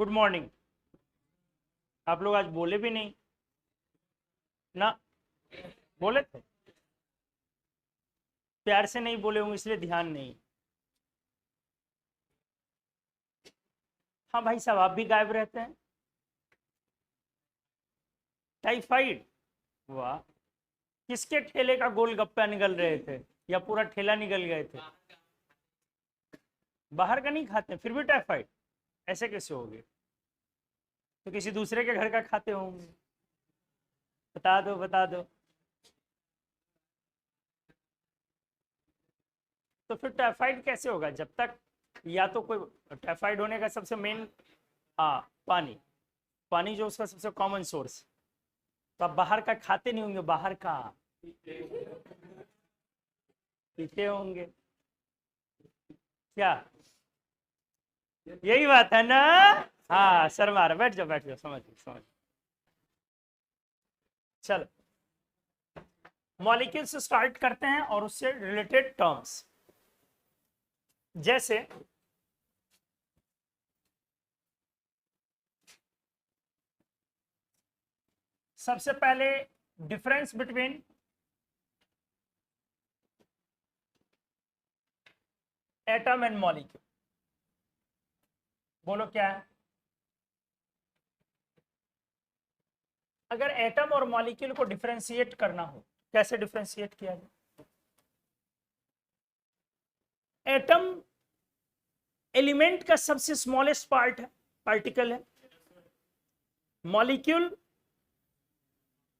Good morning. आप लोग आज बोले भी नहीं ना? बोले थे, प्यार से नहीं बोले होंगे इसलिए ध्यान नहीं। हाँ भाई साहब, आप भी गायब रहते हैं। टाइफाइड? वाह। किसके ठेले का गोलगप्पा निकल रहे थे या पूरा ठेला निकल गए थे? बाहर का नहीं खाते फिर भी टाइफाइड? ऐसे कैसे हो गए? तो किसी दूसरे के घर का खाते होंगे। बता दो बता दो। तो फिर टाइफाइड कैसे होगा जब तक, या तो कोई टाइफाइड होने का सबसे मेन, हाँ पानी। पानी जो उसका सबसे कॉमन सोर्स। तो आप बाहर का खाते नहीं होंगे, बाहर का पीते होंगे क्या? यही बात है ना? हाँ सर मारा, बैठ जाओ बैठ जाओ, समझ समझ। चलो, मॉलिक्यूल से स्टार्ट करते हैं और उससे रिलेटेड टर्म्स। जैसे सबसे पहले difference between atom and molecule. बोलो क्या है? अगर एटम और मॉलिक्यूल को डिफरेंशिएट करना हो, कैसे डिफरेंशिएट किया जाए? एटम एलिमेंट का सबसे स्मॉलेस्ट पार्ट है, पार्टिकल है। मॉलिक्यूल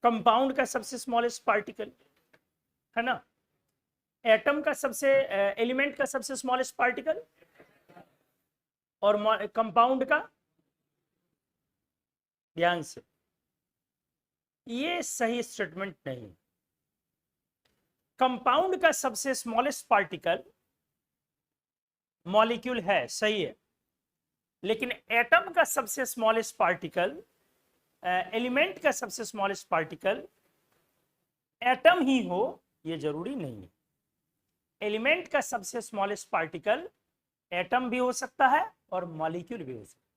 कंपाउंड का सबसे स्मॉलेस्ट पार्टिकल है ना। एटम का सबसे एलिमेंट का सबसे स्मॉलेस्ट पार्टिकल और कंपाउंड का, ध्यान से, ये सही स्टेटमेंट नहीं। कंपाउंड का सबसे स्मॉलेस्ट पार्टिकल मॉलिक्यूल है, सही है, लेकिन एटम का सबसे स्मॉलेस्ट पार्टिकल, एलिमेंट का सबसे स्मॉलेस्ट पार्टिकल एटम ही हो यह जरूरी नहीं है। एलिमेंट का सबसे स्मॉलेस्ट पार्टिकल एटम भी हो सकता है और मॉलिक्यूल भी हो सकता है।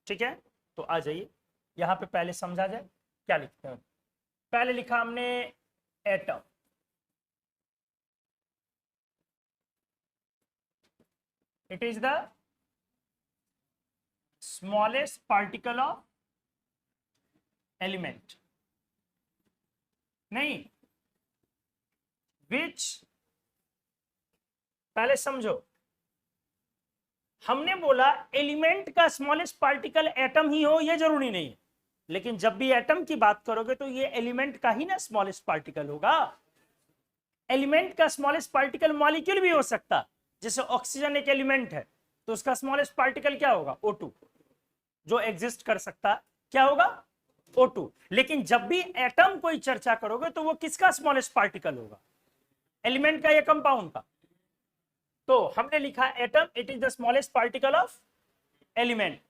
ठीक है, तो आ जाइए यहां पे पहले समझा जाए क्या लिखते हैं। पहले लिखा हमने atom. It is the smallest particle of element, नहीं विच, पहले समझो, हमने बोला एलिमेंट का स्मॉलेस्ट पार्टिकल एटम ही हो यह जरूरी नहीं है, लेकिन जब भी एटम की बात करोगे तो ये एलिमेंट का ही ना स्मॉलेस्ट पार्टिकल होगा। एलिमेंट का स्मॉलेस्ट पार्टिकल मॉलिक्यूल भी हो सकता, जैसे ऑक्सीजन एक एलिमेंट है तो उसका स्मॉलेस्ट पार्टिकल क्या होगा? O2, जो एग्जिस्ट कर सकता, क्या होगा? O2। लेकिन जब भी एटम कोई चर्चा करोगे तो वो किसका स्मॉलेस्ट पार्टिकल होगा? एलिमेंट का या कंपाउंड का? तो हमने लिखा atom, it is the smallest particle of element,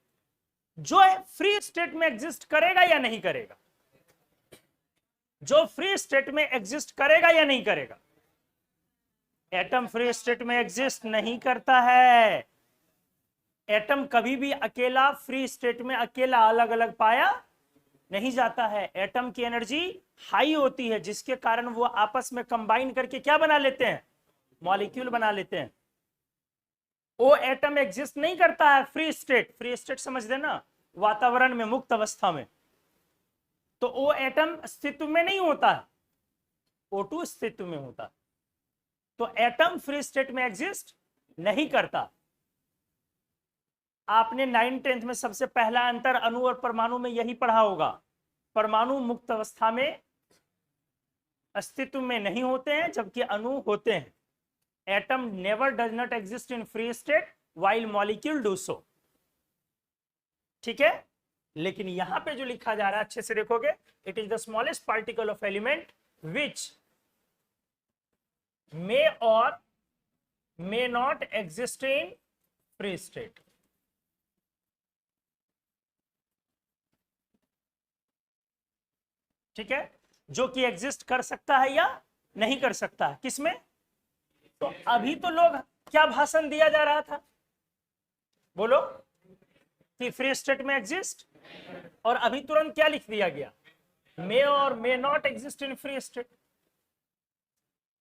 जो फ्री स्टेट में एग्जिस्ट करेगा या नहीं करेगा? जो फ्री स्टेट में एग्जिस्ट करेगा या नहीं करेगा? एटम फ्री स्टेट में एग्जिस्ट नहीं करता है। एटम कभी भी अकेला फ्री स्टेट में अकेला अलग अलग पाया नहीं जाता है। एटम की एनर्जी हाई होती है, जिसके कारण वो आपस में कंबाइन करके क्या बना लेते हैं? मॉलिक्यूल बना लेते हैं। वो एटम एग्जिस्ट नहीं करता है फ्री स्टेट। फ्री स्टेट समझ देना, वातावरण में, मुक्त अवस्था में, तो वो एटम अस्तित्व में नहीं होता है, O2 अस्तित्व में होता है। तो एटम फ्री स्टेट में एग्जिस्ट नहीं करता। आपने 9th-10th में सबसे पहला अंतर अणु और परमाणु में यही पढ़ा होगा। परमाणु मुक्त अवस्था में अस्तित्व में नहीं होते हैं, जबकि अणु होते हैं। Atom never does not exist in free state while molecule do so. ठीक है, लेकिन यहां पे जो लिखा जा रहा है अच्छे से देखोगे, it is the smallest particle of element which may or may not exist in free state. ठीक है, जो कि एग्जिस्ट कर सकता है या नहीं कर सकता है, किसमें? तो अभी तो लोग क्या भाषण दिया जा रहा था बोलो कि फ्री स्टेट में एग्जिस्ट, और अभी तुरंत क्या लिख दिया गया, मे or may not exist in free state.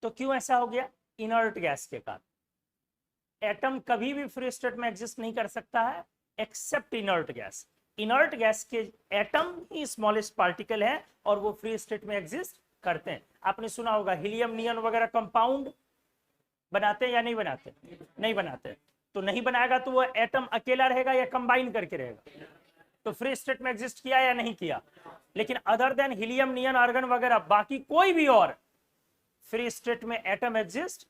तो क्यों ऐसा हो गया, इनर्ट गैस के कारण। एटम कभी भी फ्री स्टेट में एग्जिस्ट नहीं कर सकता है except inert gas. Inert gas के एटम ही स्मॉलेस्ट पार्टिकल है और वो फ्री स्टेट में एग्जिस्ट करते हैं। आपने सुना होगा हीलियम नियन वगैरह कंपाउंड बनाते हैं या नहीं बनाते, नहीं बनाते, तो नहीं बनाएगा तो वो एटम अकेला रहेगा या कंबाइन करके रहेगा, तो फ्री स्टेट में एग्जिस्ट किया या नहीं किया। लेकिन other than helium neon argon वगैरह बाकी कोई भी और फ्री स्टेट में एटम एग्जिस्ट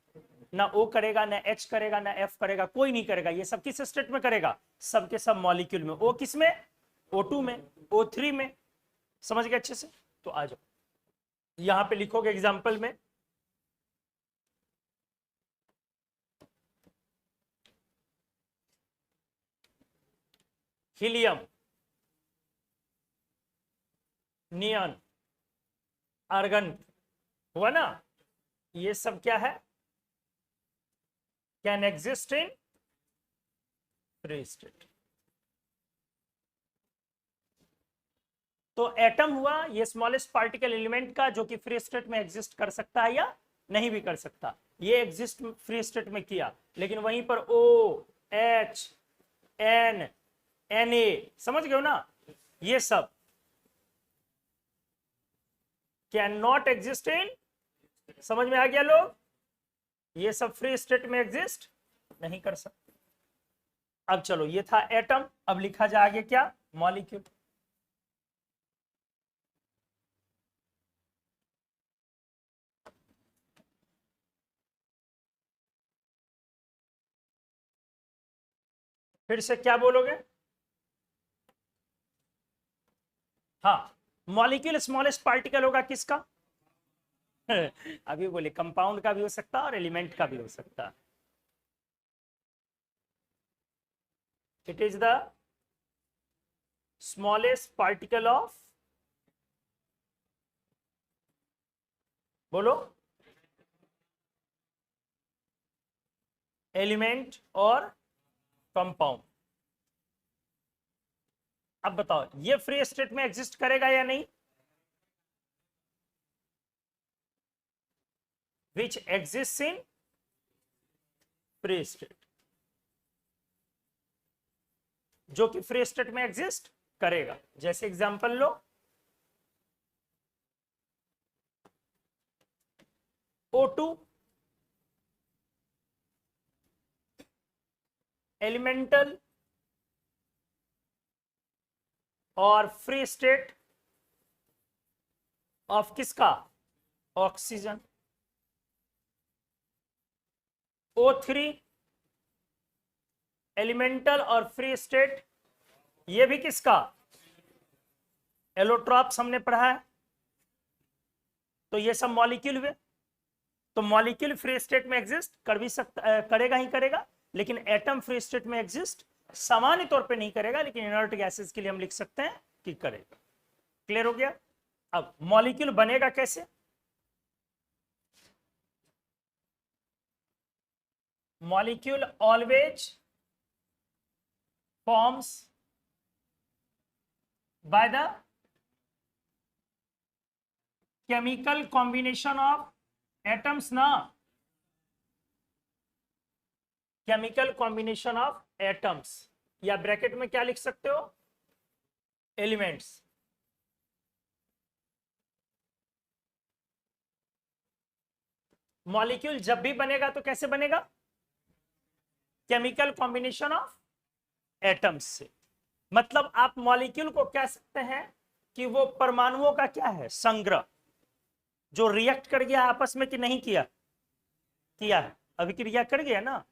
ना O करेगा, ना H करेगा, ना F करेगा, कोई नहीं करेगा। ये सब किस स्टेट में करेगा, सबके सब मॉलिक्यूल में। O किस में, O2 में, O3 में। समझ गए अच्छे से। तो आ जाओ यहां पे लिखोगे एग्जांपल में, हीलियम नियन आर्गन हुआ ना, ये सब क्या है, can exist in free state. तो एटम हुआ ये स्मॉलेस्ट पार्टिकल एलिमेंट का जो कि फ्री स्टेट में एग्जिस्ट कर सकता है या नहीं भी कर सकता। ये एग्जिस्ट फ्री स्टेट में किया, लेकिन वहीं पर O, H, N, Na, समझ गए हो ना, ये सब कैन नॉट एग्जिस्ट इन, समझ में आ गया लोग, ये सब फ्री स्टेट में एग्जिस्ट नहीं कर सकते। अब चलो ये था एटम, अब लिखा जाए आगे क्या, मॉलिक्यूल। फिर से क्या बोलोगे, हाँ मॉलिक्यूल स्मॉलेस्ट पार्टिकल होगा किसका अभी बोले कंपाउंड का भी हो सकता है और एलिमेंट का भी हो सकता है। It is the smallest particle of, बोलो, एलिमेंट और कंपाउंड। अब बताओ ये फ्री स्टेट में एग्जिस्ट करेगा या नहीं, which exist in free state, जो कि फ्री स्टेट में एग्जिस्ट करेगा। जैसे एग्जांपल लो, O2 एलिमेंटल और फ्री स्टेट ऑफ किसका, ऑक्सीजन। O3 एलिमेंटल और फ्री स्टेट, ये भी किसका, एलोट्रॉप्स हमने पढ़ा है। तो ये सब मॉलिक्यूल हुए, तो मॉलिक्यूल फ्री स्टेट में एग्जिस्ट कर भी सकता, करेगा ही करेगा, लेकिन एटम फ्री स्टेट में एग्जिस्ट सामान्य तौर पे नहीं करेगा, लेकिन इनर्ट गैसेस के लिए हम लिख सकते हैं कि करेगा। क्लियर हो गया। अब मॉलिक्यूल बनेगा कैसे, molecule always forms by the chemical combination of atoms ना, केमिकल कॉम्बिनेशन ऑफ एटम्स, या ब्रैकेट में क्या लिख सकते हो, एलिमेंट्स। मॉलिक्यूल जब भी बनेगा तो कैसे बनेगा, केमिकल कॉम्बिनेशन ऑफ एटम्स से। मतलब आप मॉलिक्यूल को कह सकते हैं कि वो परमाणुओं का क्या है, संग्रह, जो रिएक्ट कर गया आपस में कि नहीं किया, किया है, अभिक्रिया कर गया ना।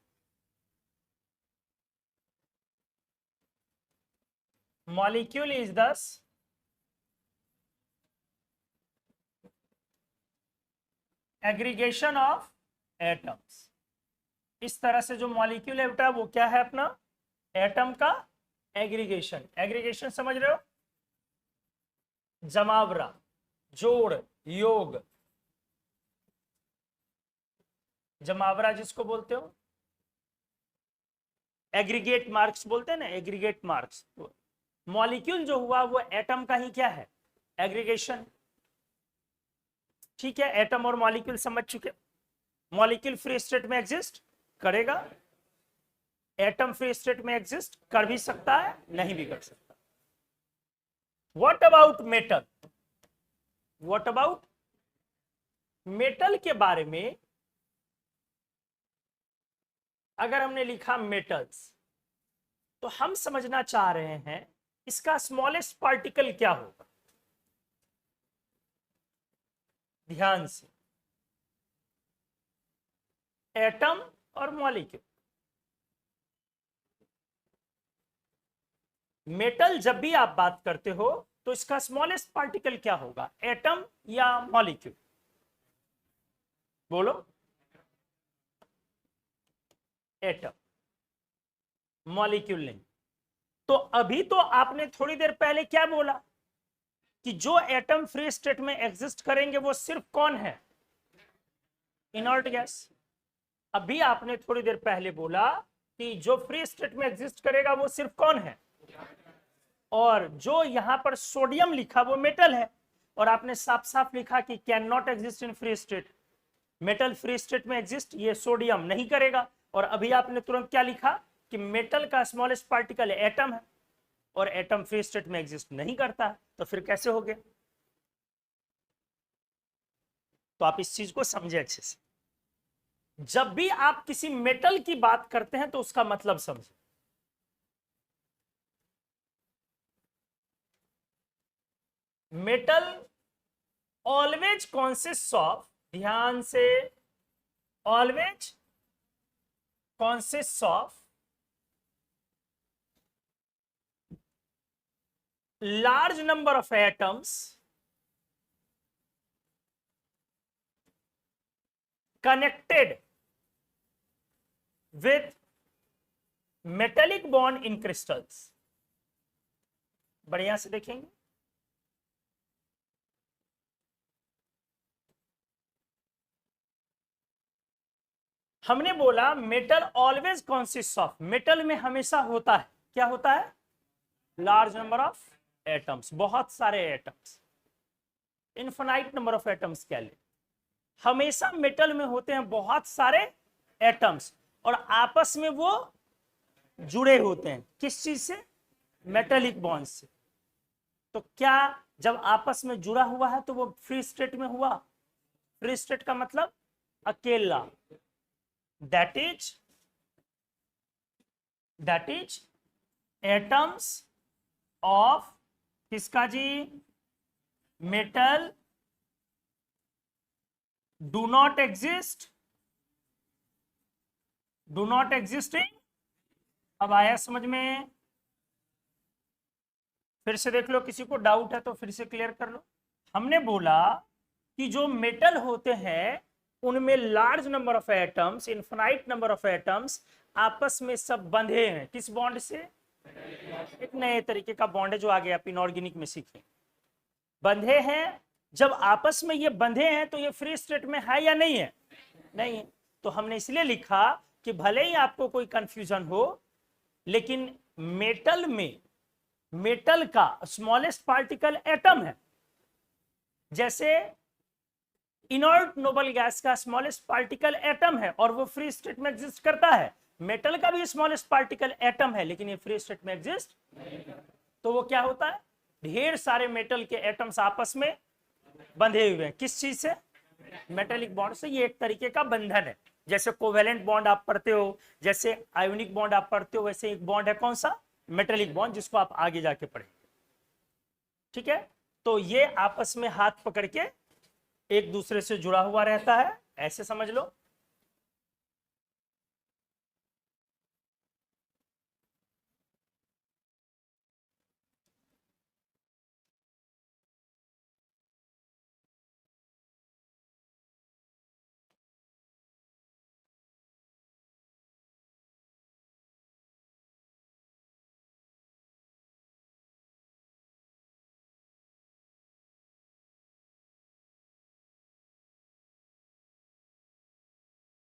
मॉलिक्यूल इज दस एग्रीगेशन ऑफ एटम्स। इस तरह से जो मॉलिक्यूल है बेटा वो क्या है, अपना एटम का एग्रीगेशन। एग्रीगेशन समझ रहे हो, जमावड़ा, जोड़, योग, जमावड़ा जिसको बोलते हो, एग्रीगेट मार्क्स बोलते हैं ना, एग्रीगेट मार्क्स। मॉलिक्यूल जो हुआ वो एटम का ही क्या है, एग्रीगेशन। ठीक है, एटम और मॉलिक्यूल समझ चुके। मॉलिक्यूल फ्री स्टेट में एग्जिस्ट करेगा, एटम फ्री स्टेट में एग्जिस्ट कर भी सकता है, नहीं भी कर सकता। What about metal? What about metal के बारे में अगर हमने लिखा मेटल्स, तो हम समझना चाह रहे हैं इसका स्मॉलेस्ट पार्टिकल क्या होगा। ध्यान से, एटम और मॉलिक्यूल। मेटल जब भी आप बात करते हो तो इसका स्मॉलेस्ट पार्टिकल क्या होगा, एटम या मॉलिक्यूल? बोलो। एटम, मॉलिक्यूल नहीं। तो अभी तो आपने थोड़ी देर पहले क्या बोला कि जो एटम फ्री स्टेट में एग्जिस्ट करेंगे वो सिर्फ कौन है, इनर्ट गैस। अभी आपने थोड़ी देर पहले बोला कि जो फ्री स्टेट में एग्जिस्ट करेगा वो सिर्फ कौन है, और जो यहां पर सोडियम लिखा वो मेटल है। और आपने साफ साफ लिखा कि can not exist in free state, metal free state में एग्जिस्ट ये सोडियम नहीं करेगा। और अभी आपने तुरंत क्या लिखा कि मेटल का स्मॉलेस्ट पार्टिकल एटम है, और एटम फ्री स्टेट में एग्जिस्ट नहीं करता है, तो फिर कैसे हो गया? तो आप इस चीज को समझे अच्छे से। जब भी आप किसी मेटल की बात करते हैं तो उसका मतलब समझे। मेटल ऑलवेज कॉन्सिस्ट ऑफ, ध्यान से, always consist of large number of atoms connected with metallic bond in crystals। बढ़िया से देखेंगे, हमने बोला metal always consist of, metal में हमेशा होता है, क्या होता है, लार्ज नंबर ऑफ एटम्स, बहुत सारे atoms. Infinite number of atoms क्या ले, हमेशा मेटल में होते हैं बहुत सारे एटम्स, और आपस में वो जुड़े होते हैं, किस चीज से, मेटेलिक बॉन्ड से। तो क्या जब आपस में जुड़ा हुआ है तो वो फ्री स्टेट में हुआ? फ्री स्टेट का मतलब अकेला, दैट इज एटम्स ऑफ किसका जी, metal do not exist in. अब आया समझ में? फिर से देख लो, किसी को डाउट है तो फिर से क्लियर कर लो। हमने बोला कि जो मेटल होते हैं उनमें large number of atoms, infinite number of atoms आपस में सब बंधे हैं, किस बॉन्ड से, एक नए तरीके का बॉन्ड है जो आगे आप इनऑर्गेनिक में सीखें, बंधे हैं। जब आपस में ये बंधे हैं तो ये फ्री स्टेट में है या नहीं है, नहीं है। तो हमने इसलिए लिखा कि भले ही आपको कोई कंफ्यूजन हो, लेकिन मेटल में, मेटल का स्मॉलेस्ट पार्टिकल एटम है। जैसे इनर्ट नोबल गैस का स्मॉलेस्ट पार्टिकल एटम है और वो फ्री स्टेट में एग्जिस्ट करता है, मेटल का भी स्मॉलेस्ट पार्टिकल एटम है लेकिन ये फ्री स्टेट में एग्जिस्ट नहीं करता। तो वो क्या होता है, ढेर सारे मेटल के एटम्स आपस में बंधे हुए हैं, किस चीज से, मेटेलिक बॉन्ड से। ये एक तरीके का बंधन है। जैसे कोवेलेंट बॉन्ड आप पढ़ते हो, जैसे आयोनिक बॉन्ड आप पढ़ते हो, वैसे एक बॉन्ड है कौन सा, मेटेलिक बॉन्ड, जिसको आप आगे जाके पढ़ेंगे। ठीक है, तो ये आपस में हाथ पकड़ के एक दूसरे से जुड़ा हुआ रहता है, ऐसे समझ लो।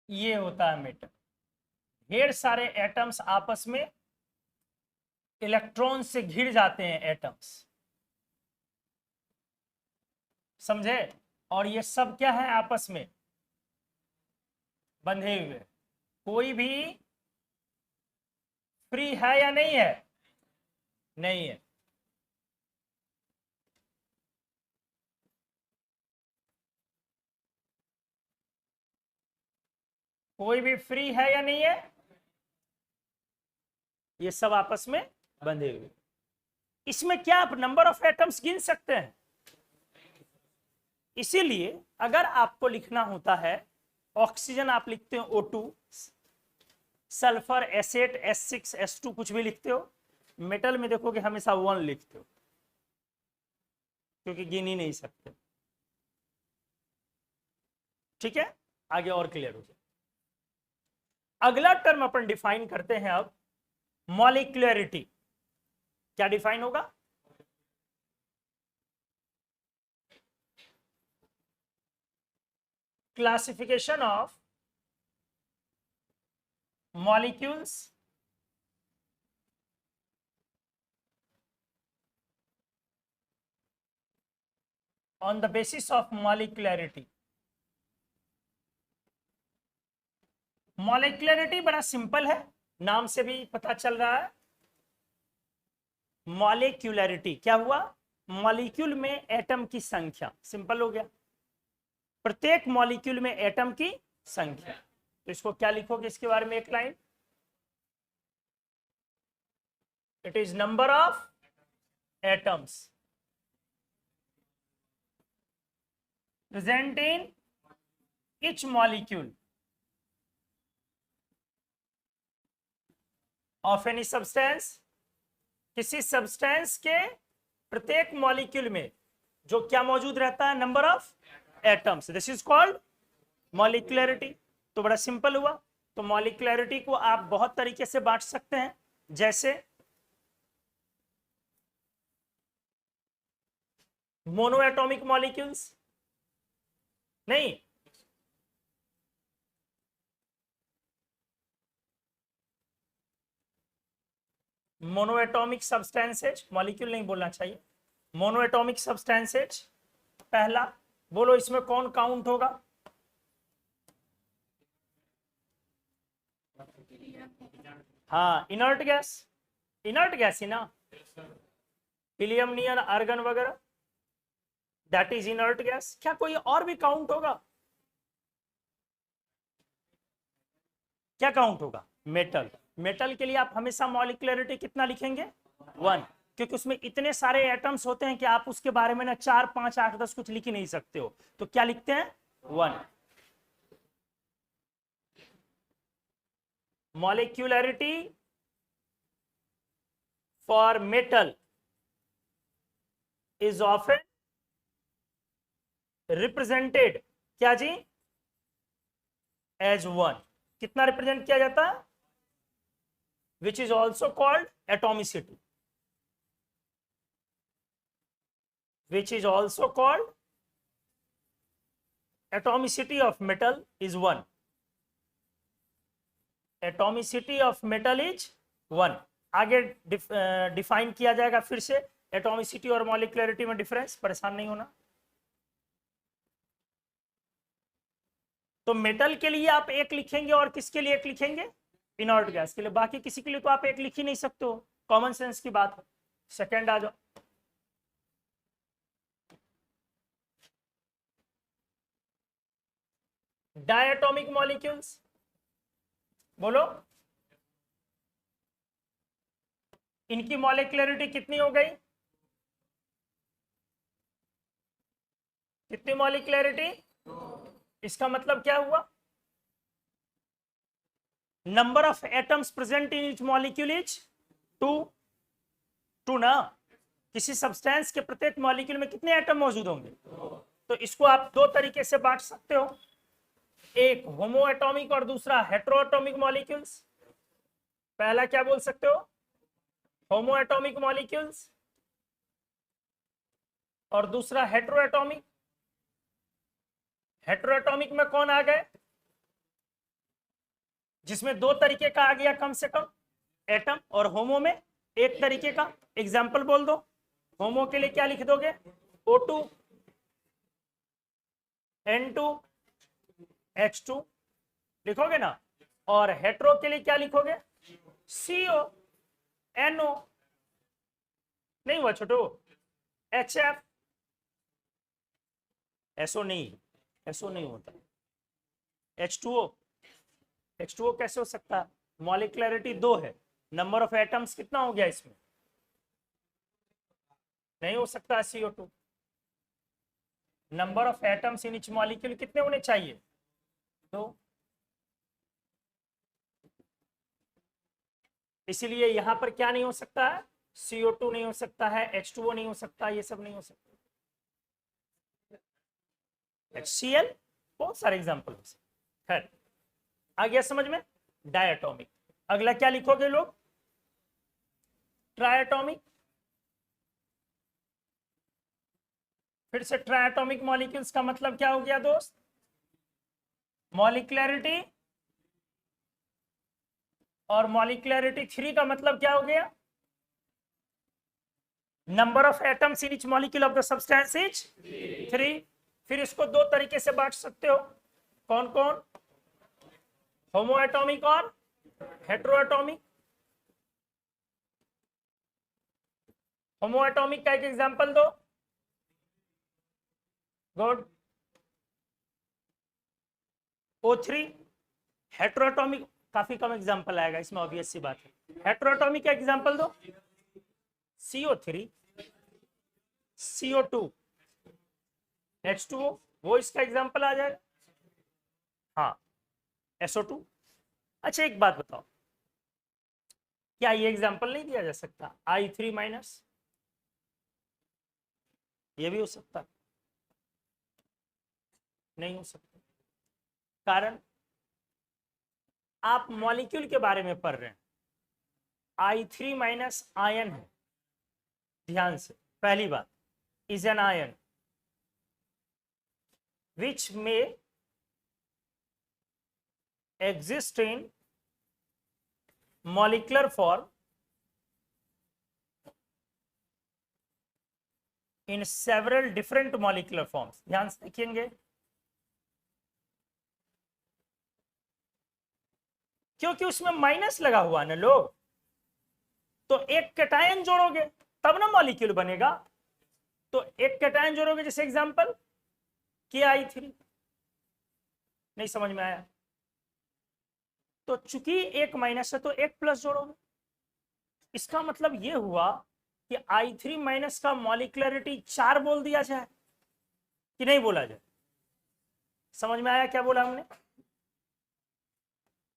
ये होता है मेटल, ढेर सारे एटम्स आपस में इलेक्ट्रॉन से घिर जाते हैं एटम्स, समझे? और ये सब क्या है? आपस में बंधे हुए। कोई भी फ्री है या नहीं है? नहीं है। कोई भी फ्री है या नहीं है? ये सब आपस में बंधे हुए। इसमें क्या आप नंबर ऑफ एटम्स गिन सकते हैं? इसीलिए अगर आपको लिखना होता है ऑक्सीजन, आप लिखते हो O2, sulphur S8 S6 S2 कुछ भी लिखते हो, मेटल में देखोगे हमेशा 1 लिखते हो, क्योंकि गिन ही नहीं सकते। ठीक है, आगे और क्लियर हो जाए। अगला टर्म अपन डिफाइन करते हैं अब, मॉलिक्यूलरिटी। क्या डिफाइन होगा? Classification of molecules on the basis of molecularity। Molecularity बड़ा सिंपल है, नाम से भी पता चल रहा है। मॉलिक्यूलरिटी क्या हुआ? मॉलिक्यूल में एटम की संख्या, सिंपल हो गया। प्रत्येक मॉलिक्यूल में एटम की संख्या। तो इसको क्या लिखोगे इसके बारे में एक line? It is number of atoms present in each molecule of any substance। किसी सब्सटेंस के प्रत्येक मॉलिक्यूल में जो क्या मौजूद रहता है? Number of atoms. This is called molecularity. तो बड़ा सिंपल हुआ। तो मॉलिक्यूलरिटी को आप बहुत तरीके से बांट सकते हैं, जैसे मोनो एटॉमिक मॉलिक्यूल्स, नहीं, मोनो एटॉमिक सब्सटेंसेज, मॉलिक्यूल नहीं बोलना चाहिए, मोनो एटॉमिक सब्सटेंसेज। पहला बोलो, इसमें कौन काउंट होगा? हाँ, इनर्ट गैस। इनर्ट गैस ही ना, हीलियम, नियन, आर्गन वगैरह, दैट इज इनर्ट गैस। क्या कोई और भी काउंट होगा? क्या काउंट होगा? मेटल। मेटल के लिए आप हमेशा मॉलिक्यूलरिटी कितना लिखेंगे? 1, क्योंकि उसमें इतने सारे एटम्स होते हैं कि आप उसके बारे में ना 4 5 8 10 कुछ लिख ही नहीं सकते हो। तो क्या लिखते हैं? 1। Molecularity for metal is often represented, क्या जी? एज 1। कितना रिप्रेजेंट किया जाता है? Which is also called atomicity, which is also called atomicity of metal is 1। atomicity of metal is 1। आगे डिफाइन किया जाएगा फिर से एटोमिसिटी और मॉलिक्यूलरिटी में डिफरेंस, परेशान नहीं होना। तो मेटल के लिए आप 1 लिखेंगे, और किसके लिए 1 लिखेंगे? इनर्ट गैस के लिए। बाकी किसी के लिए तो आप 1 लिख ही नहीं सकते हो, कॉमन सेंस की बात है। सेकेंड आ जाओ, डायटोमिक मॉलिक्यूल्स। बोलो, इनकी मॉलिक्यूलरिटी कितनी हो गई? कितनी मॉलिक्यूलरिटी? इसका मतलब क्या हुआ? Number of atoms present in each molecule is 2। 2 ना। किसी सब्सटेंस के प्रत्येक मॉलिक्यूल में कितने एटम मौजूद होंगे? तो इसको आप 2 तरीके से बांट सकते हो, एक होमो एटॉमिक और दूसरा हेट्रो एटॉमिक मॉलिक्यूल्स। पहला क्या बोल सकते हो? होमो एटॉमिक मॉलिक्यूल्स, और दूसरा हेट्रो एटॉमिक। हेट्रो एटॉमिक में कौन आ गए? जिसमें दो तरीके का आ गया कम से कम एटम, और होमो में एक तरीके का। एग्जाम्पल बोल दो, होमो के लिए क्या लिख दोगे? O2 N2 H2 लिखोगे ना, और हेट्रो के लिए क्या लिखोगे? CO NO, नहीं हुआ छोटो? HF, SO नहीं, SO नहीं होता। H2O, H2O कैसे हो सकता है? मॉलिक्युलरिटी 2 है, नंबर ऑफ एटम्स कितना हो गया इसमें? नहीं हो सकता CO2। Number of atoms in each molecule कितने होने चाहिए? 2। इसीलिए यहां पर क्या नहीं हो सकता है? CO2 नहीं हो सकता है, H2O नहीं हो सकता, ये सब नहीं हो सकता। HCl, बहुत सारे एग्जाम्पल हो सकते। खैर, आ गया समझ में? डायटोमिक। अगला क्या लिखोगे लोग? ट्रायटोमिक। फिर से ट्रायटोमिक मॉलिक्यूल्स का मतलब क्या हो गया दोस्त? मॉलिक्युलरिटी, और मॉलिक्युलरिटी 3 का मतलब क्या हो गया? Number of atoms in each molecule of the substance is 3। फिर इसको दो तरीके से बांट सकते हो, कौन कौन? होमोएटॉमिक और हेटेरोएटॉमिक। होमोएटॉमिक का एक एग्जांपल दो। गुड। O3। हेटेरोएटॉमिक काफी कम एग्जांपल आएगा इसमें, ऑब्वियस सी बात है। हेटेरोएटॉमिक का एग्जांपल दो। CO3 CO2 H2O, वो इसका एग्जांपल आ जाएगा। हाँ, SO2। अच्छा एक बात बताओ, क्या ये एग्जांपल नहीं दिया जा सकता? I3 माइनस, ये भी हो सकता? नहीं हो सकता। कारण आप मॉलिक्यूल के बारे में पढ़ रहे हैं। I3 माइनस आयन है, ध्यान से। पहली बात, इज एन आयन विच में exist in molecular form in several different molecular forms। ध्यान से देखेंगे, क्योंकि उसमें माइनस लगा हुआ ना लोग, तो एक कैटायन जोड़ोगे तब ना मॉलिक्यूल बनेगा। तो एक कैटायन जोड़ोगे, जैसे एग्जांपल KI3। नहीं समझ में आया? तो चूंकि एक माइनस है तो एक प्लस जोड़ोगे। इसका मतलब यह हुआ कि I3 माइनस का मॉलिक्युलरिटी 4 बोल दिया जाए कि नहीं बोला जाए? समझ में आया क्या बोला हमने?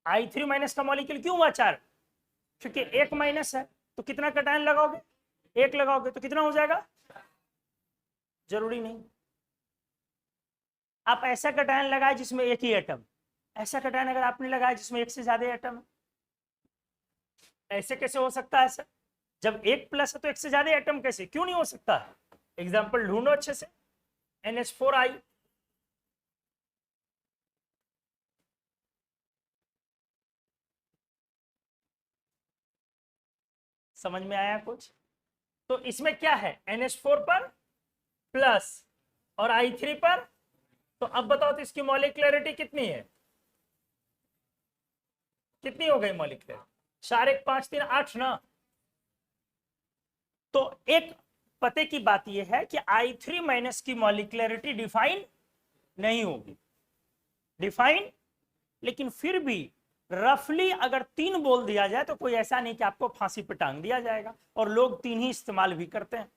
I3 माइनस का मॉलिक्यूल क्यों हुआ 4? क्योंकि एक माइनस है, तो कितना कैटायन लगाओगे? एक लगाओगे तो कितना हो जाएगा? जरूरी नहीं। आप ऐसा कैटायन लगाए जिसमें एक ही एटम, ऐसा कैटायन अगर आपने लगाया जिसमें एक से ज्यादा एटम है, ऐसे कैसे हो सकता है सर? जब एक प्लस है तो एक से ज्यादा एटम कैसे, क्यों नहीं हो सकता? एग्जाम्पल ढूंढो अच्छे से। NH4I, समझ में आया कुछ? तो इसमें क्या है? NH4 पर प्लस और I3 पर। तो अब बताओ तो इसकी मॉलिक्युलरिटी कितनी है? कितनी हो गई मॉलिक्युलर? 4 1 5 3 8 ना। तो एक पते की बात यह है कि I3 माइनस की मॉलिक्युलरिटी डिफाइन नहीं होगी, डिफाइन, लेकिन फिर भी रफली अगर 3 बोल दिया जाए तो कोई ऐसा नहीं कि आपको फांसी पे टांग दिया जाएगा, और लोग 3 ही इस्तेमाल भी करते हैं।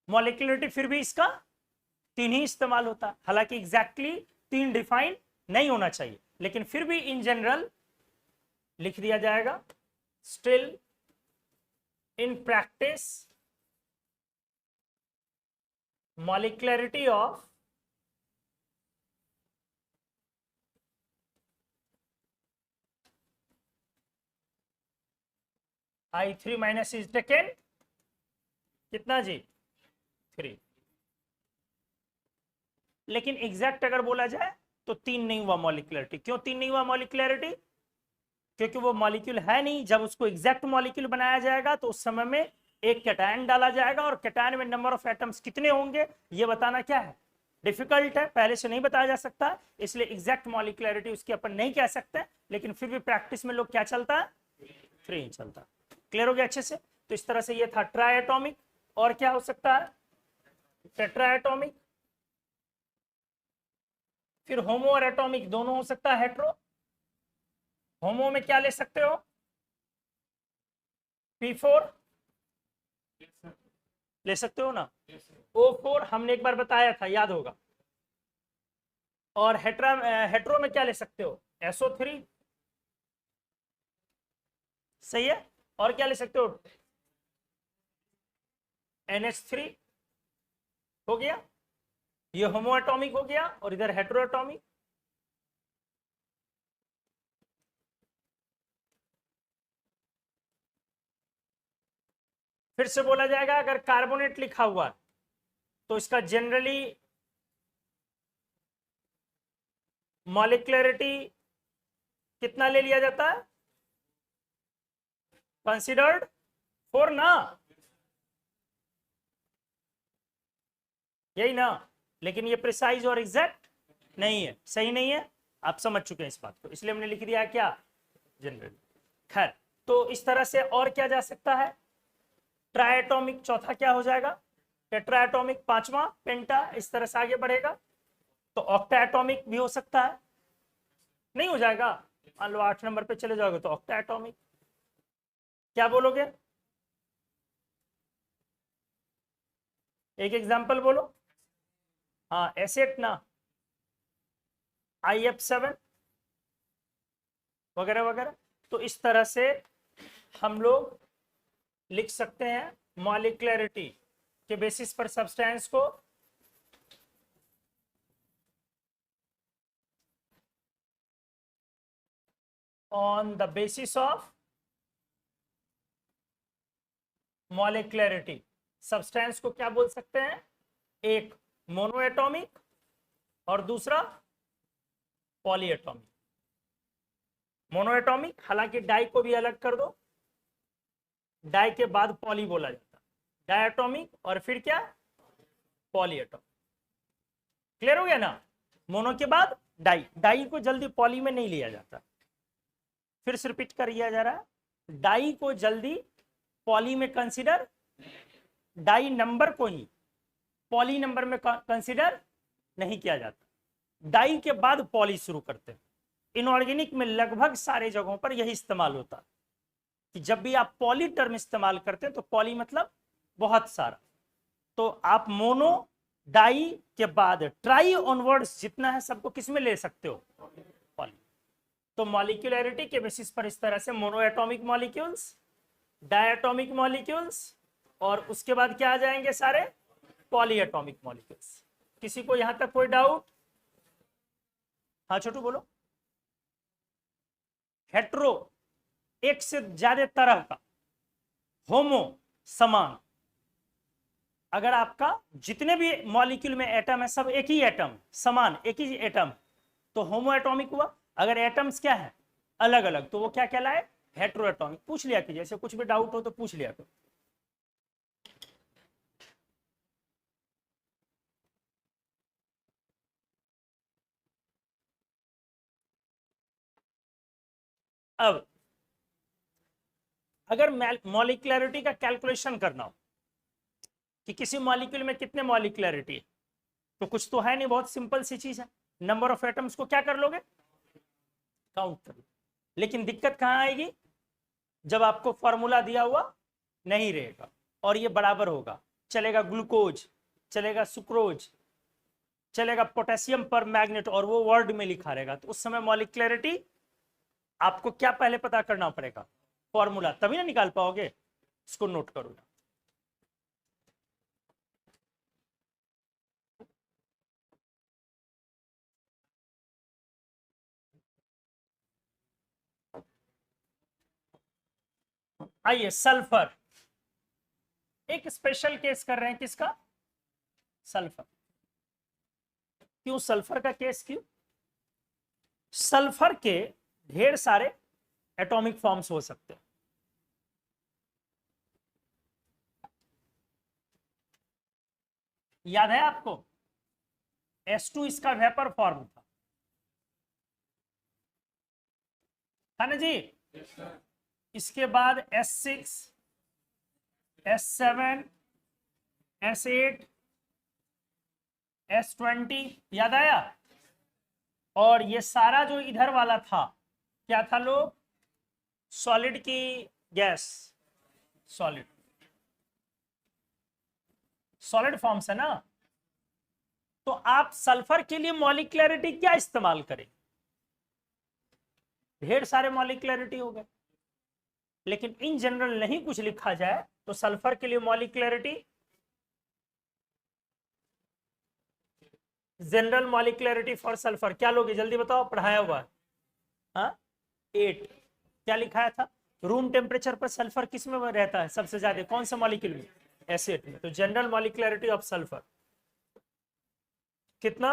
मॉलिक्युलरिटी फिर भी इसका 3 ही इस्तेमाल होता है, हालांकि एग्जैक्टली 3 डिफाइन नहीं होना चाहिए, लेकिन फिर भी इन जनरल लिख दिया जाएगा। Still in practice molecularity of I3 minus is taken कितना जी? 3। लेकिन एग्जैक्ट अगर बोला जाए तो 3 नहीं हुआ मॉलिक्युलरिटी। क्यों 3 नहीं हुआ मॉलिक्युलरिटी? क्योंकि वो मॉलिक्यूल है नहीं। जब उसको एग्जैक्ट मॉलिक्यूल बनाया जाएगा तो उस समय में एक कैटायन डाला जाएगा, और कैटायन में नंबर ऑफ एटम्स कितने होंगे ये बताना क्या है, डिफिकल्ट है, पहले से नहीं बताया जा सकता, इसलिए एग्जैक्ट मॉलिक्युलरिटी उसकी अपन नहीं कह सकते। लेकिन फिर भी प्रैक्टिस में लोग क्या चलता है, 3 चलता। क्लियर हो गया अच्छे से? तो इस तरह से ये था ट्राइएटॉमिक। और क्या हो सकता है, टेट्राएटॉमिक, फिर होमो और एटॉमिक दोनों हो सकता है। हेट्रो, होमो में क्या ले सकते हो, P4 ले सकते हो ना, O4 हमने एक बार बताया था, याद होगा। और हेट्रो में क्या ले सकते हो, SO3, सही है। और क्या ले सकते हो, NH3 हो गया, ये होमो एटॉमिक हो गया, और इधर हेट्रो एटॉमिक। फिर से बोला जाएगा, अगर कार्बोनेट लिखा हुआ तो इसका जनरली मॉलिक्युलरिटी कितना ले लिया जाता है, कंसिडर्ड 4 ना, यही ना। लेकिन ये प्रिसाइज और एग्जैक्ट नहीं है, सही नहीं है, आप समझ चुके हैं इस बात को, इसलिए हमने लिख दिया क्या, जनरल। खैर, तो इस तरह से और क्या जा सकता है, ट्राइएटॉमिक चौथा क्या हो जाएगा, टेट्राएटॉमिक पांचवा, पेंटा, इस तरह से आगे बढ़ेगा। तो ऑक्टाएटॉमिक भी हो सकता है, नहीं हो जाएगा, मान लो 8 नंबर पे चले जाओगे तो ऑक्टाएटॉमिक। क्या बोलोगे, एक एग्जांपल बोलो। हाँ, एसेट ना, IF7 वगैरह वगैरह। तो इस तरह से हम लोग लिख सकते हैं मॉलिक्युलरिटी के बेसिस पर सब्सटेंस को on the basis of molecularity. Substance को क्या बोल सकते हैं, एक मोनोएटॉमिक और दूसरा पॉलीएटॉमिक। मोनोएटॉमिक, हालांकि डाई को भी अलग कर दो, डाई के बाद पॉली बोला जाता है, डायटॉमिक और फिर क्या, पॉलीएटॉमिक। क्लियर हो गया ना, मोनो के बाद डाई, डाई को जल्दी पॉली में नहीं लिया जाता। फिर से रिपीट कर दिया जा रहा है, डाई को जल्दी पॉली में कंसीडर, डाई नंबर को ही पॉली नंबर में कंसीडर नहीं किया जाता, डाई के बाद पॉली शुरू करते हैं। इनऑर्गेनिक में लगभग सारे जगहों पर यही इस्तेमाल होता है कि जब भी आप पॉली टर्म इस्तेमाल करते हैं तो पॉली मतलब बहुत सारा, तो आप मोनो डाई के बाद ट्राई ऑनवर्ड्स जितना है सबको किस में ले सकते हो, पॉली। तो मॉलिक्युलरिटी के बेसिस पर इस तरह से mono atomic molecules, diatomic molecules, और उसके बाद क्या आ जाएंगे सारे, पॉली एटॉमिक मॉलिक्यूल्स। किसी को यहां तक कोई डाउट? हाँ छोटू बोलो। हेट्रो, एक से ज्यादा तरह का, होमो समान। अगर आपका जितने भी मॉलिक्यूल में एटम है सब एक ही एटम, समान एक ही एटम, तो होमो एटॉमिक हुआ। अगर एटम्स क्या है, अलग अलग, तो वो क्या कहलाए, हेट्रो एटॉमिक। पूछ लिया कीजिए, ऐसे कुछ भी डाउट हो तो पूछ लिया करो। अब अगर मॉलिक्युलरिटी का कैलकुलेशन करना हो कि किसी मॉलिक्यूल में कितने मॉलिक्युलरिटी है, तो कुछ तो है नहीं, बहुत सिंपल सी चीज है, नंबर ऑफ एटम्स को क्या कर लोगे, काउंट कर लो। लेकिन दिक्कत कहां आएगी, जब आपको फॉर्मूला दिया हुआ नहीं रहेगा और ये बराबर होगा, चलेगा ग्लूकोज, चलेगा सुक्रोज, चलेगा पोटेशियम पर मैग्नेट, और वो वर्ड में लिखा रहेगा, तो उस समय मॉलिक्युलरिटी आपको क्या पहले पता करना पड़ेगा, फॉर्मूला, तभी ना निकाल पाओगे। इसको नोट करो। आइए, सल्फर, एक स्पेशल केस कर रहे हैं, किसका, सल्फर। क्यों सल्फर का केस, क्यों, सल्फर के ढेर सारे एटॉमिक फॉर्म्स हो सकते हैं। याद है आपको, S2 इसका वेपर फॉर्म था ना जी। इसके बाद S6, S7, S8, S20, याद आया। और ये सारा जो इधर वाला था क्या था लोग, सॉलिड की गैस, सॉलिड सॉलिड फॉर्म्स है ना। तो आप सल्फर के लिए मॉलिक्युलरिटी क्या इस्तेमाल करें, ढेर सारे मॉलिक्युलरिटी हो गए, लेकिन इन जनरल नहीं कुछ लिखा जाए तो सल्फर के लिए मॉलिक्युलरिटी, जनरल मॉलिक्युलरिटी फॉर सल्फर क्या लोगे, जल्दी बताओ, पढ़ाया हुआ है। हाँ 8। क्या लिखाया था, रूम टेम्परेचर पर सल्फर किस में रहता है सबसे ज्यादा, कौन सा मॉलिक्यूल में, एसिड में। तो जनरल मॉलिक्युलरिटी ऑफ सल्फर कितना,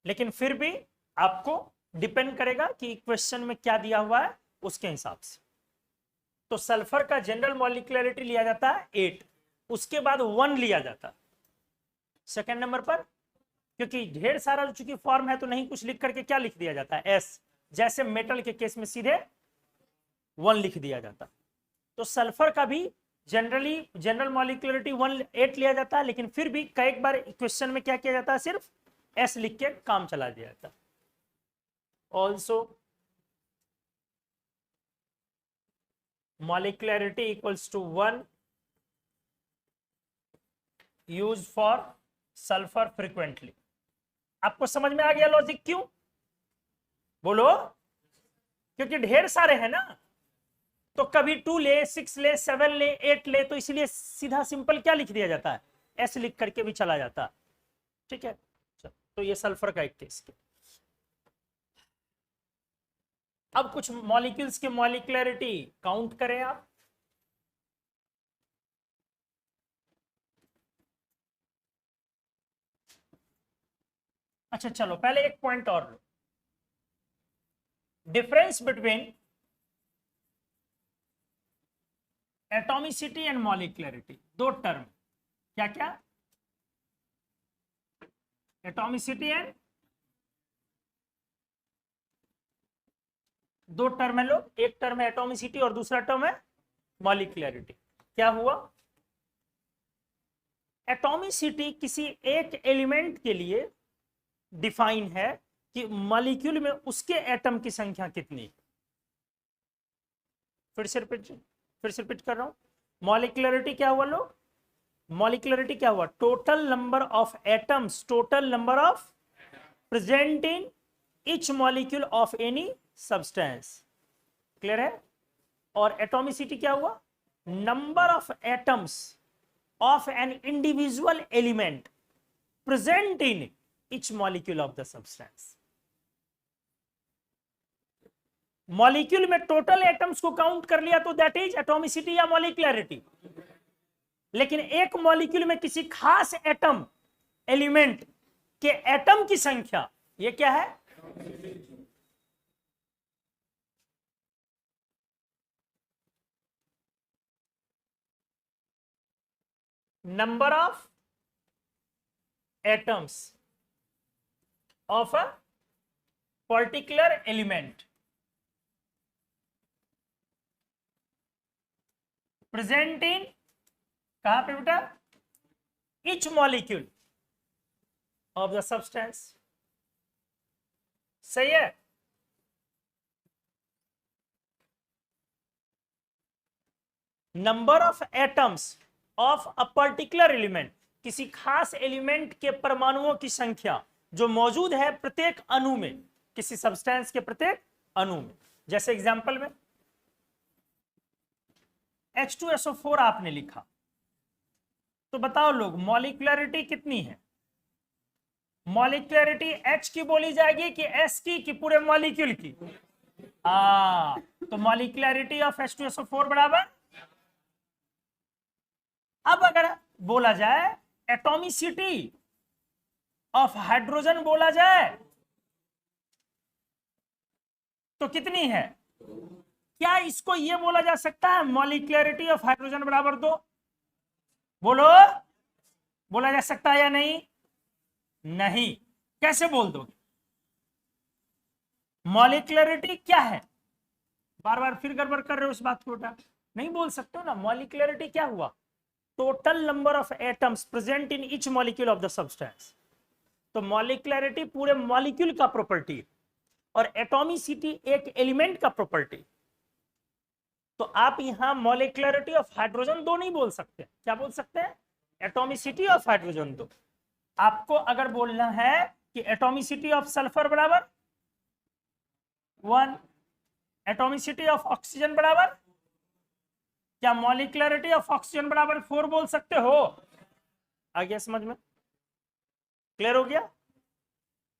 लेकिन फिर भी आपको डिपेंड करेगा कि क्वेश्चन में क्या दिया हुआ है उसके हिसाब से। तो सल्फर का जनरल मॉलिक्युलरिटी लिया जाता है 8, उसके बाद 1 लिया जाता है सेकंड नंबर पर, क्योंकि ढेर सारा चूंकि फॉर्म है तो नहीं कुछ लिख करके क्या लिख दिया जाता है एस, जैसे मेटल के केस में सीधे 1 लिख दिया जाता। तो सल्फर का भी जनरल मॉलिक्युलरिटी 8 लिया जाता है, लेकिन फिर भी कई बार क्वेश्चन में क्या किया जाता है, सिर्फ एस लिख के काम चला दिया जाता। Also molecularity equals to 1 use for sulphur frequently. आपको समझ में आ गया लॉजिक क्यों, बोलो, क्योंकि ढेर सारे हैं ना, तो कभी 2 ले, 6 ले, 7 ले, 8 ले, तो इसलिए सीधा सिंपल क्या लिख दिया जाता है, एस लिख करके भी चला जाता है। ठीक है, तो ये सल्फर का एक केस के। अब कुछ मॉलिक्यूल्स की मॉलिक्युलरिटी काउंट करें आप। अच्छा चलो पहले एक पॉइंट और लो, डिफरेंस बिटवीन एटॉमिसिटी एंड मॉलिक्युलरिटी, दो टर्म, क्या क्या, एटॉमिसिटी एंड, दो टर्म है लोग, एक टर्म है एटॉमिसिटी और दूसरा टर्म है मॉलिक्युलरिटी। क्या हुआ, एटॉमिसिटी किसी एक एलिमेंट के लिए डिफाइन है कि मॉलिक्यूल में उसके एटम की संख्या कितनी। फिर से रिपीट कर रहा हूं, मॉलिक्युलरिटी क्या हुआ लोग, मॉलिक्युलरिटी क्या हुआ, total number of atoms, total number of present in each molecule of any substance, clear है। और एटॉमिसिटी क्या हुआ, number of atoms of an individual element present in each molecule of the substance. Molecule में total atoms को count कर लिया तो that is atomicity या मॉलिक्युलरिटी, लेकिन एक मॉलिक्यूल में किसी खास एटम एलिमेंट के एटम की संख्या, ये क्या है, number of atoms of a particular element present in, कहां पे बेटा, each molecule of the substance. सही है, number of atoms of a particular element, किसी खास एलिमेंट के परमाणुओं की संख्या जो मौजूद है प्रत्येक अणु में, किसी सब्सटेंस के प्रत्येक अणु में। जैसे एग्जांपल में H2SO4 आपने लिखा, तो बताओ लोग मॉलिक्युलरिटी कितनी है, मॉलिक्युलरिटी H की बोली जाएगी कि S की, कि पूरे मॉलिक्यूल की, तो मॉलिक्युलरिटी ऑफ H2SO4 बराबर, अब अगर बोला जाए एटॉमिसिटी ऑफ हाइड्रोजन बोला जाए तो कितनी है? क्या इसको ये बोला जा सकता है मॉलिक्युलरिटी ऑफ हाइड्रोजन बराबर 2? बोलो, बोला जा सकता है या नहीं? नहीं। कैसे बोल दोगे? मॉलिक्युलरिटी क्या है? बार बार फिर गड़बड़ कर रहे हो उस बात को बेटा, नहीं बोल सकते हो ना। मॉलिक्युलरिटी क्या हुआ? Total number of atoms present in each molecule of the substance. तो मॉलिक्युलरिटी पूरे मॉलिक्यूल का प्रॉपर्टी और एटॉमिसिटी एक एलिमेंट का प्रॉपर्टी। तो आप यहां मॉलिक्युलरिटी ऑफ हाइड्रोजन 2 नहीं बोल सकते। क्या बोल सकते हैं? Atomicity of hydrogen 2। आपको अगर बोलना है कि एटॉमिसिटी ऑफ सल्फर बराबर 1, एटॉमिसिटी ऑफ ऑक्सीजन बराबर, क्या मॉलिक्युलरिटी ऑफ ऑक्सीजन बराबर 4 बोल सकते हो? आ गया समझ में? क्लियर हो गया?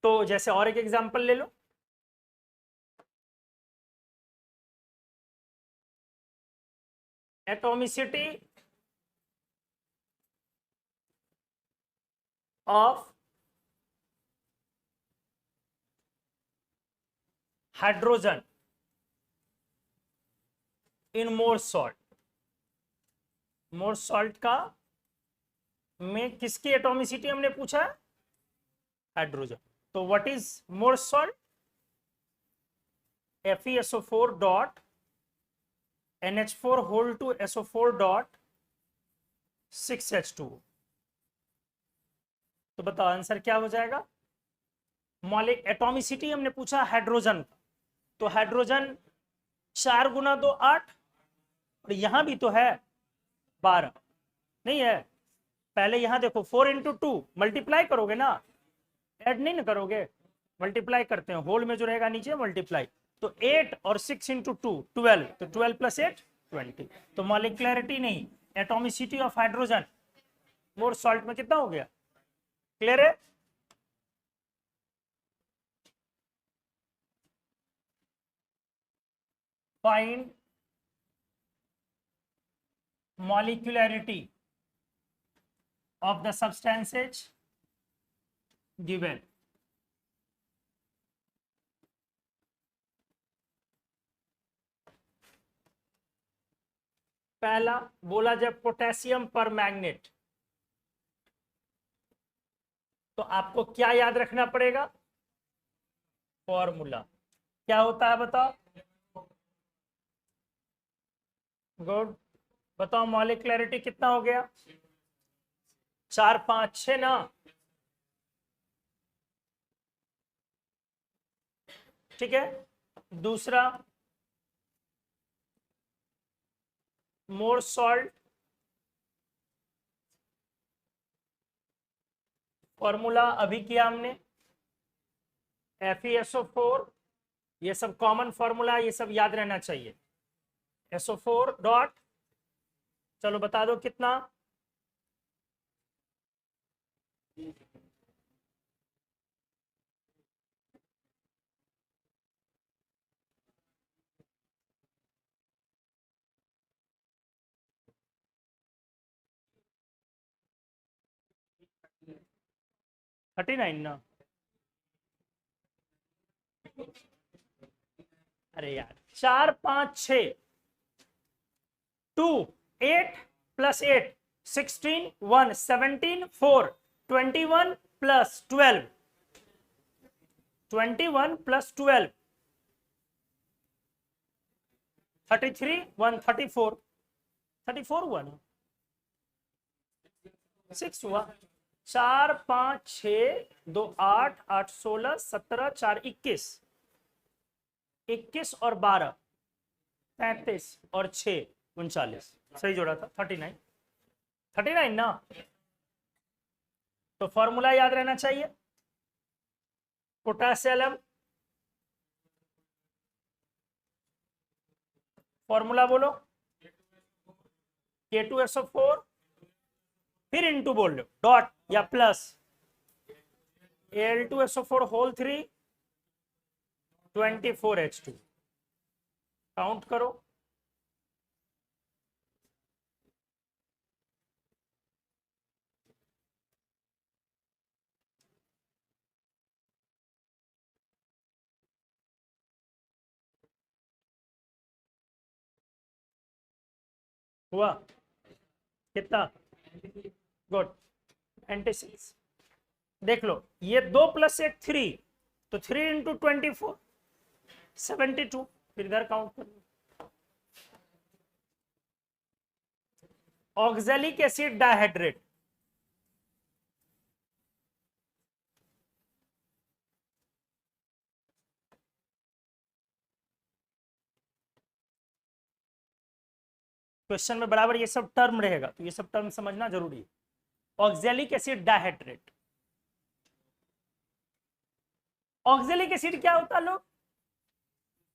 तो जैसे और एक एग्जांपल ले लो। Atomicity of hydrogen in Mohr salt. Mohr salt का में किसकी एटॉमिसिटी हमने पूछा है? हाइड्रोजन। तो what is Mohr salt? FeSO4 dot NH4 whole two SO4 dot 6H2। तो बताओ आंसर क्या हो जाएगा? मॉलिक एटॉमिसिटी हमने पूछा हाइड्रोजन का, तो हाइड्रोजन 4 गुना 2 8, और यहां भी तो है 12, नहीं है? पहले यहां देखो 4 इंटू 2 मल्टीप्लाई करोगे ना, ऐड नहीं ना करोगे, मल्टीप्लाई करते हैं। होल में जो रहेगा नीचे मल्टीप्लाई, तो 8 और 6 इंटू 2 12, तो 12 प्लस 8 20। तो मॉलिक्युलरिटी नहीं, atomicity of hydrogen more salt में कितना हो गया? क्लियर है? Find molecularity of the substances given। पहला बोला जब पोटेशियम पर मैग्नेट, तो आपको क्या याद रखना पड़ेगा? फॉर्मूला क्या होता है बताओ? गुड। बताओ मॉलिक्युलरिटी कितना हो गया? 4 5 6 ना। ठीक है। दूसरा, मोर सॉल्ट, फॉर्मूला अभी किया हमने, FeSO4, ये सब कॉमन फॉर्मूला, ये सब याद रहना चाहिए। SO4 डॉट, चलो बता दो कितना? थर्टी नाइन ना? अरे यार 4 5 6 2 8 प्लस 8 16 1 17 4 21 प्लस 12 21 प्लस 12 33 1 34 34 हुआ ना? 6 हुआ। 4 5 6 2 8 8 16 17 4 21 21 और 12 35 और 6 39, सही जोड़ा था 39। 39 ना? तो फॉर्मूला याद रहना चाहिए। पोटेशियम, फॉर्मूला बोलो। K2SO4, फिर इंटू बोल लो, डॉट या plus Al2SO4 whole 3 24H2। Count करो। हुआ कितना? गुड, 96। देख लो, ये 2 + 1 3, तो 3 × 24 72। फिर इधर काउंट कर लो। ऑक्सैलिक एसिड डाइहाइड्रेट, क्वेश्चन में बराबर ये सब टर्म रहेगा, तो ये सब टर्म समझना जरूरी है। Oxalic acid dihydrate, oxalic acid क्या होता है लोग?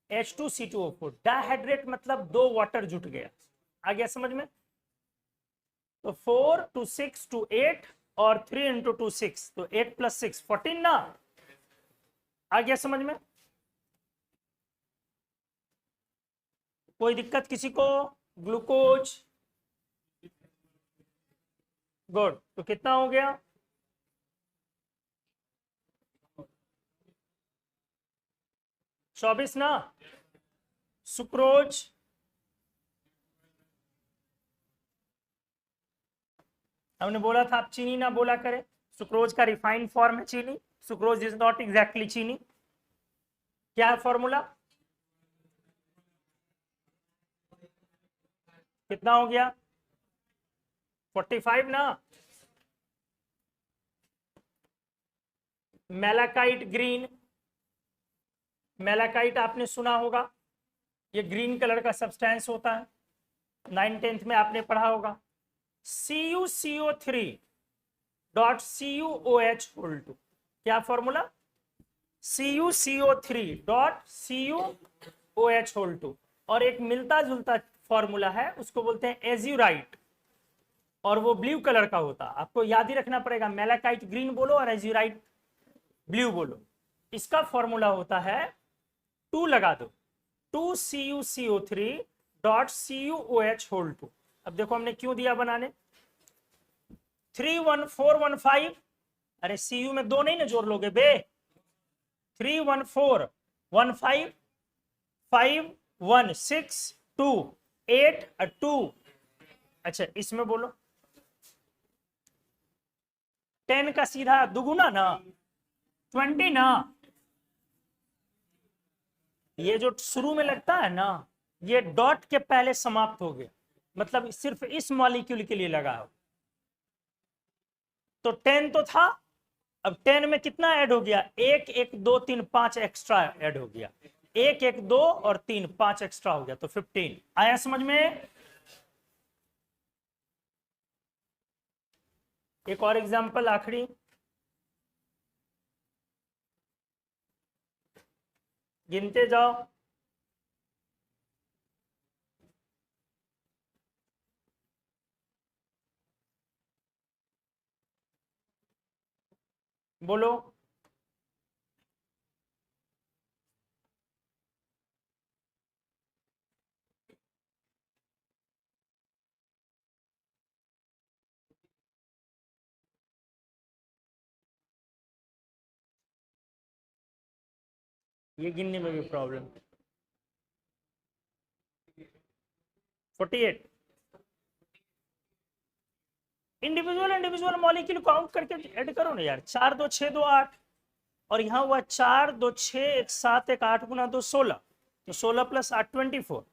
H2C2O4। डाइहाइड्रेट मतलब 2 वाटर जुट गया। आ गया समझ में? तो 4 2 6 2 8 और 3 × 2 6, तो 8 + 6 14 ना। आ गया समझ में? कोई दिक्कत किसी को? Glucose, good. तो कितना हो गया? 24 ना। सुक्रोज, हमने बोला था आप चीनी ना बोला करें, सुक्रोज का रिफाइंड फॉर्म है चीनी। सुक्रोज इज नॉट एग्जैक्टली चीनी। क्या है फॉर्मूला? कितना हो गया? 45 ना। मेलाकाइट ग्रीन, मेलाकाइट आपने सुना होगा, ये ग्रीन कलर का सब्सटेंस होता है, 9th-10th में आपने पढ़ा होगा। CuCO3 डॉट CuOH होल 2, क्या formula? CuCO3 dot CuOH whole 2। और एक मिलता जुलता फॉर्मूला है, उसको बोलते हैं एज्यूराइट, और वो ब्लू कलर का होता है। आपको याद ही रखना पड़ेगा, मेलाकाइट ग्रीन बोलो और एज्यूराइट ब्लू बोलो। इसका फॉर्मूला होता है, 2 लगा दो, 2CuCO3 डॉट CuOH होल 2। अब देखो हमने क्यों दिया बनाने, 31415, अरे Cu में 2 नहीं ना जोड़ लोगे बे, 31415 516 2 8 2। अच्छा इसमें बोलो 10 का सीधा दुगुना ना, 20 ना। ये जो शुरू में लगता है ना, ये डॉट के पहले समाप्त हो गया, मतलब सिर्फ इस मॉलिक्यूल के लिए लगा हो। तो 10 तो था, अब 10 में कितना ऐड हो गया? 1 1 2 3 5 एक्स्ट्रा ऐड हो गया, 1 1 2 और 3 5 एक्स्ट्रा हो गया, तो 15। आया समझ में? एक और एग्जांपल आखिरी, गिनते जाओ। बोलो। ये गिनने में भी प्रॉब्लम। 48 इंडिविजुअल मॉलिक्यूल काउंट करके ऐड करो ना यार। 4 2 6 2 8, और यहाँ हुआ 4 2 6 1 7 1 8 गुना 2 16, तो 16 + 8 24,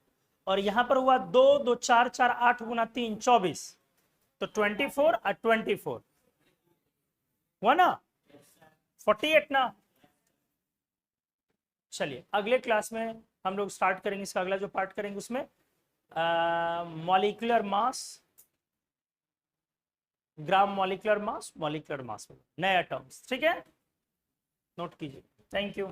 और यहाँ पर हुआ 2 2 4 4 8 गुना 3 24, तो 24 और 24 हुआ ना, 48 ना। चलिए अगले क्लास में हम लोग स्टार्ट करेंगे, इसका अगला जो पार्ट करेंगे उसमें molecular mass, gram molecular mass, molecular mass, नया टर्म्स। ठीक है, नोट कीजिए। Thank you.